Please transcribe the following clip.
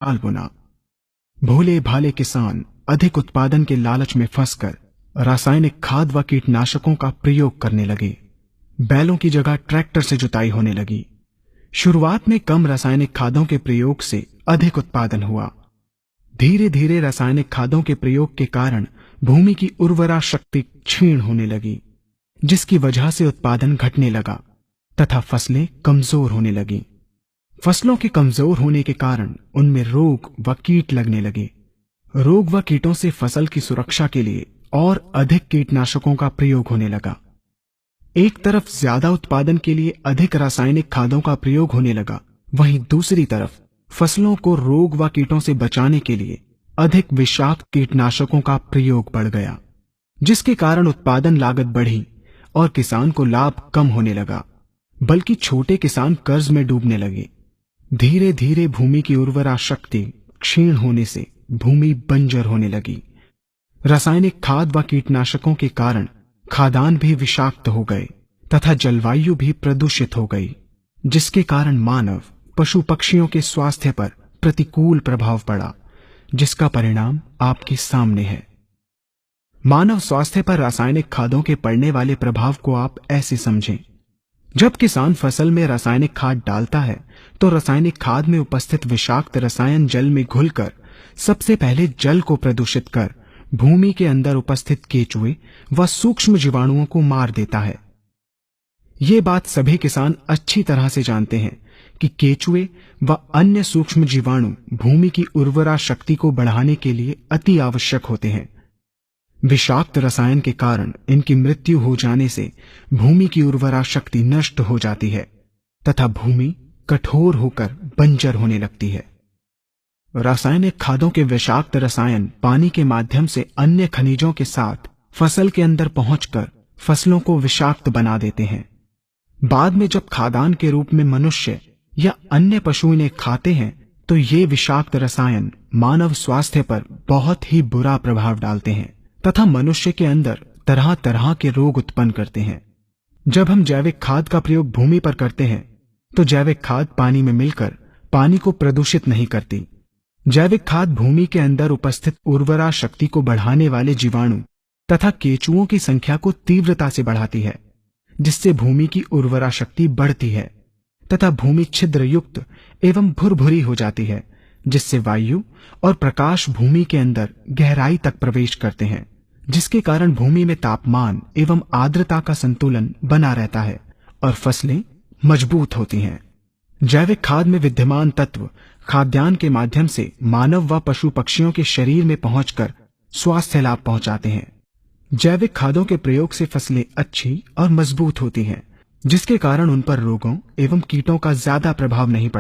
साल बुना। भोले भाले किसान अधिक उत्पादन के लालच में फंसकर रासायनिक खाद व कीटनाशकों का प्रयोग करने लगे। बैलों की जगह ट्रैक्टर से जुताई होने लगी। शुरुआत में कम रासायनिक खादों के प्रयोग से अधिक उत्पादन हुआ। धीरे धीरे रासायनिक खादों के प्रयोग के कारण भूमि की उर्वरा शक्ति क्षीण होने लगी, जिसकी वजह से उत्पादन घटने लगा तथा फसलें कमजोर होने लगीं। फसलों के कमजोर होने के कारण उनमें रोग व कीट लगने लगे। रोग व कीटों से फसल की सुरक्षा के लिए और अधिक कीटनाशकों का प्रयोग होने लगा। एक तरफ ज्यादा उत्पादन के लिए अधिक रासायनिक खादों का प्रयोग होने लगा, वहीं दूसरी तरफ फसलों को रोग व कीटों से बचाने के लिए अधिक विषाक्त कीटनाशकों का प्रयोग बढ़ गया, जिसके कारण उत्पादन लागत बढ़ी और किसान को लाभ कम होने लगा, बल्कि छोटे किसान कर्ज में डूबने लगे। धीरे धीरे भूमि की उर्वरा शक्ति क्षीण होने से भूमि बंजर होने लगी। रासायनिक खाद व कीटनाशकों के कारण खाद्यान्न भी विषाक्त हो गए तथा जलवायु भी प्रदूषित हो गई, जिसके कारण मानव पशु पक्षियों के स्वास्थ्य पर प्रतिकूल प्रभाव पड़ा, जिसका परिणाम आपके सामने है। मानव स्वास्थ्य पर रासायनिक खादों के पड़ने वाले प्रभाव को आप ऐसे समझें। जब किसान फसल में रासायनिक खाद डालता है तो रासायनिक खाद में उपस्थित विषाक्त रसायन जल में घुलकर सबसे पहले जल को प्रदूषित कर भूमि के अंदर उपस्थित केचुए व सूक्ष्म जीवाणुओं को मार देता है। ये बात सभी किसान अच्छी तरह से जानते हैं कि केचुए व अन्य सूक्ष्म जीवाणु भूमि की उर्वरा शक्ति को बढ़ाने के लिए अति आवश्यक होते हैं। विषाक्त रसायन के कारण इनकी मृत्यु हो जाने से भूमि की उर्वरा शक्ति नष्ट हो जाती है तथा भूमि कठोर होकर बंजर होने लगती है। रासायनिक खादों के विषाक्त रसायन पानी के माध्यम से अन्य खनिजों के साथ फसल के अंदर पहुंचकर फसलों को विषाक्त बना देते हैं। बाद में जब खाद्यान्न के रूप में मनुष्य या अन्य पशु इन्हें खाते हैं तो ये विषाक्त रसायन मानव स्वास्थ्य पर बहुत ही बुरा प्रभाव डालते हैं तथा मनुष्य के अंदर तरह तरह के रोग उत्पन्न करते हैं। जब हम जैविक खाद का प्रयोग भूमि पर करते हैं तो जैविक खाद पानी में मिलकर पानी को प्रदूषित नहीं करती। जैविक खाद भूमि के अंदर उपस्थित उर्वरा शक्ति को बढ़ाने वाले जीवाणु तथा केचुओं की संख्या को तीव्रता से बढ़ाती है, जिससे भूमि की उर्वरा शक्ति बढ़ती है तथा भूमि छिद्र युक्त एवं भुरभुरी हो जाती है, जिससे वायु और प्रकाश भूमि के अंदर गहराई तक प्रवेश करते हैं, जिसके कारण भूमि में तापमान एवं आर्द्रता का संतुलन बना रहता है और फसलें मजबूत होती हैं। जैविक खाद में विद्यमान तत्व खाद्यान्न के माध्यम से मानव व पशु पक्षियों के शरीर में पहुंचकर स्वास्थ्य लाभ पहुंचाते हैं। जैविक खादों के प्रयोग से फसलें अच्छी और मजबूत होती हैं, जिसके कारण उन पर रोगों एवं कीटों का ज्यादा प्रभाव नहीं पड़ता।